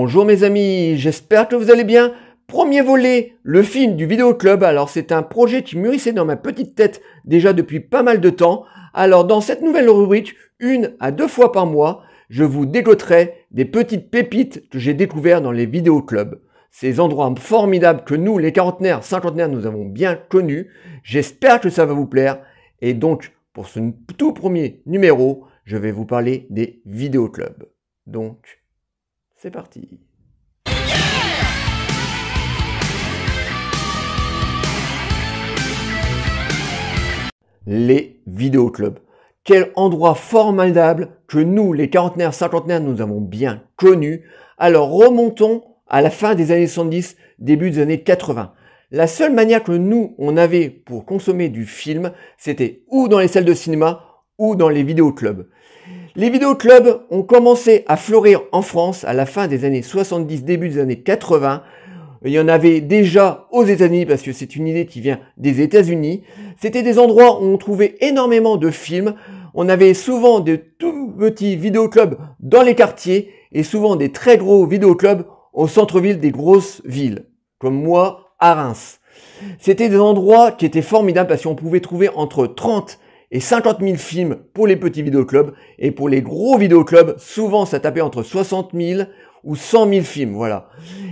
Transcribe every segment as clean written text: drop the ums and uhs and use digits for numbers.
Bonjour mes amis, j'espère que vous allez bien. Premier volet, le film du Vidéo Club. Alors c'est un projet qui mûrissait dans ma petite tête déjà depuis pas mal de temps. Alors dans cette nouvelle rubrique, 1 à 2 fois par mois, je vous dégoterai des petites pépites que j'ai découvertes dans les vidéos clubs. Ces endroits formidables que nous, les quarantenaires, cinquantenaires, nous avons bien connus. J'espère que ça va vous plaire. Et donc, pour ce tout premier numéro, je vais vous parler des vidéos clubs. Donc, c'est parti. Les vidéoclubs. Quel endroit formidable que nous, les quarantenaires, cinquantenaires, nous avons bien connus. Alors remontons à la fin des années 70, début des années 80. La seule manière que nous, on avait pour consommer du film, c'était ou dans les salles de cinéma ou dans les vidéoclubs. Les vidéoclubs ont commencé à fleurir en France à la fin des années 70, début des années 80. Il y en avait déjà aux États-Unis parce que c'est une idée qui vient des États-Unis. C'était des endroits où on trouvait énormément de films. On avait souvent de tout petits vidéoclubs dans les quartiers et souvent des très gros vidéoclubs au centre-ville des grosses villes, comme moi à Reims. C'était des endroits qui étaient formidables parce qu'on pouvait trouver entre 30 et 50 000 films pour les petits vidéoclubs et pour les gros vidéoclubs, souvent ça tapait entre 60 000 ou 100 000 films, voilà.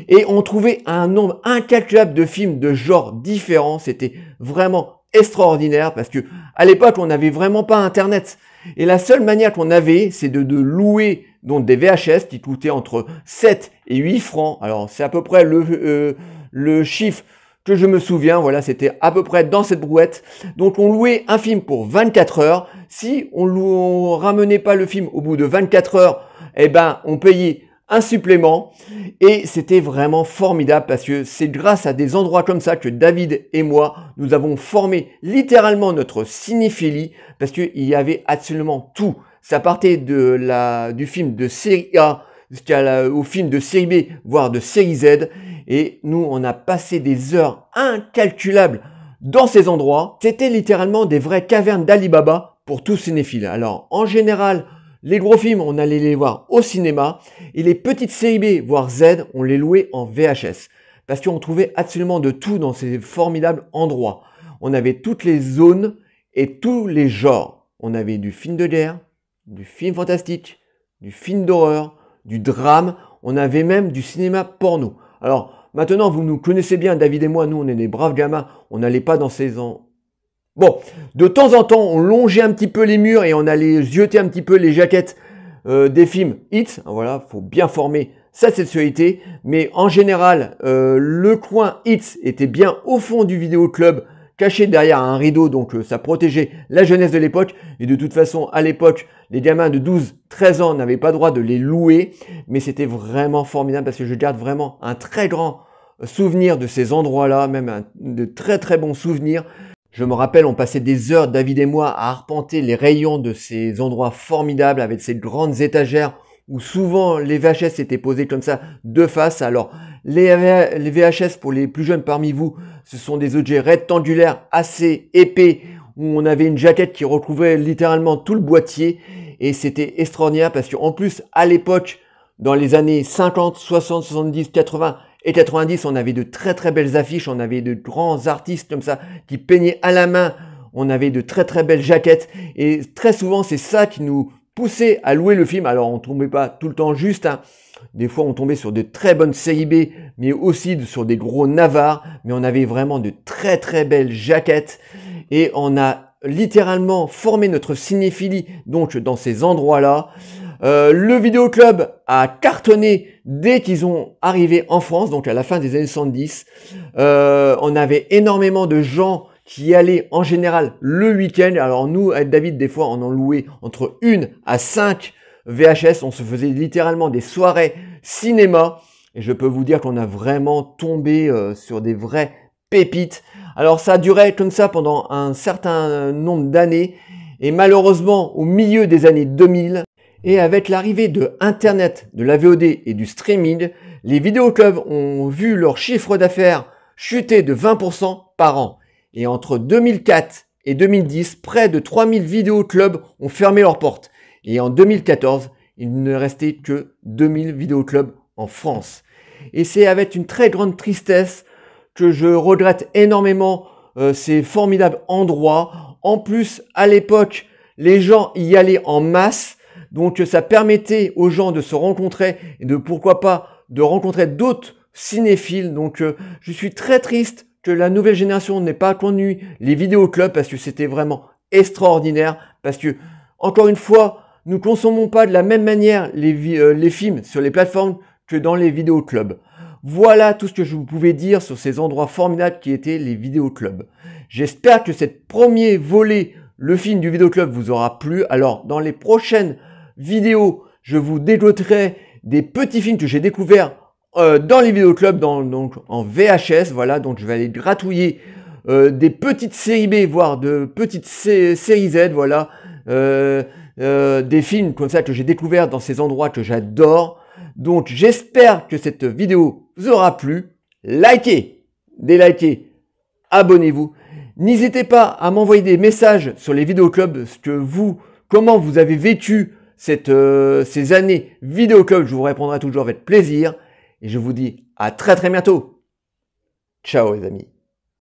Et on trouvait un nombre incalculable de films de genres différents. C'était vraiment extraordinaire parce que à l'époque on n'avait vraiment pas internet et la seule manière qu'on avait c'est de louer donc des VHS qui coûtaient entre 7 et 8 francs. Alors c'est à peu près le chiffre que je me souviens, voilà, c'était à peu près dans cette brouette. Donc on louait un film pour 24 heures. Si on ramenait pas le film au bout de 24 heures, eh ben on payait un supplément et c'était vraiment formidable parce que c'est grâce à des endroits comme ça que David et moi, nous avons formé littéralement notre cinéphilie parce qu'il y avait absolument tout. Ça partait du film de série A au film de série B, voire de série Z. Et nous, on a passé des heures incalculables dans ces endroits. C'était littéralement des vraies cavernes d'Ali Baba pour tous cinéphiles. Alors, en général, les gros films, on allait les voir au cinéma. Et les petites séries B, voire Z, on les louait en VHS. Parce qu'on trouvait absolument de tout dans ces formidables endroits. On avait toutes les zones et tous les genres. On avait du film de guerre, du film fantastique, du film d'horreur, du drame. On avait même du cinéma porno. Alors, maintenant, vous nous connaissez bien, David et moi, nous, on est des braves gamins. On n'allait pas dans ces ans. Bon, de temps en temps, on longeait un petit peu les murs et on allait jeter un petit peu les jaquettes des films hits. Voilà, faut bien former sa sexualité. Mais en général, le coin hits était bien au fond du vidéoclub, caché derrière un rideau, donc ça protégeait la jeunesse de l'époque. Et de toute façon, à l'époque, les gamins de 12-13 ans n'avaient pas le droit de les louer. Mais c'était vraiment formidable parce que je garde vraiment un très grand souvenir de ces endroits-là, même de très très bons souvenirs. Je me rappelle, on passait des heures, David et moi, à arpenter les rayons de ces endroits formidables avec ces grandes étagères où souvent les VHS étaient posés comme ça de face. Alors, les VHS, pour les plus jeunes parmi vous, ce sont des objets rectangulaires assez épais où on avait une jaquette qui recouvrait littéralement tout le boîtier et c'était extraordinaire parce qu'en plus, à l'époque, dans les années 50, 60, 70, 80 et 90, on avait de très très belles affiches, on avait de grands artistes comme ça qui peignaient à la main, on avait de très très belles jaquettes et très souvent c'est ça qui nous poussait à louer le film. Alors on tombait pas tout le temps juste, hein. Des fois on tombait sur de très bonnes séries B, mais aussi sur des gros navars, mais on avait vraiment de très très belles jaquettes et on a littéralement formé notre cinéphilie donc dans ces endroits-là. Le vidéoclub a cartonné dès qu'ils ont arrivé en France, donc à la fin des années 70. On avait énormément de gens qui allaient en général le week-end. Alors nous, avec David, des fois, on en louait entre 1 à 5 VHS. On se faisait littéralement des soirées cinéma. Et je peux vous dire qu'on a vraiment tombé sur des vraies pépites. Alors ça a duré comme ça pendant un certain nombre d'années. Et malheureusement, au milieu des années 2000, et avec l'arrivée de Internet, de la VOD et du streaming, les vidéoclubs ont vu leur chiffre d'affaires chuter de 20% par an. Et entre 2004 et 2010, près de 3000 vidéoclubs ont fermé leurs portes. Et en 2014, il ne restait que 2000 vidéoclubs en France. Et c'est avec une très grande tristesse que je regrette énormément ces formidables endroits. En plus, à l'époque, les gens y allaient en masse, donc ça permettait aux gens de se rencontrer et de pourquoi pas de rencontrer d'autres cinéphiles. Donc je suis très triste que la nouvelle génération n'ait pas connu les vidéoclubs parce que c'était vraiment extraordinaire. Parce que, encore une fois, nous consommons pas de la même manière les films sur les plateformes que dans les vidéoclubs. Voilà tout ce que je vous pouvais dire sur ces endroits formidables qui étaient les vidéoclubs. J'espère que cette premier volet, le film du vidéoclub, vous aura plu. Alors, dans les prochaines vidéos, je vous dégoterai des petits films que j'ai découverts dans les vidéoclubs, donc en VHS. Voilà, donc je vais aller gratouiller des petites séries B, voire de petites séries Z. Voilà, des films comme ça que j'ai découverts dans ces endroits que j'adore. Donc, j'espère que cette vidéo vous aura plu. Likez, délikez, abonnez-vous. N'hésitez pas à m'envoyer des messages sur les vidéoclubs, comment vous avez vécu ces années vidéoclub. Je vous répondrai toujours avec plaisir. Et je vous dis à très bientôt. Ciao les amis.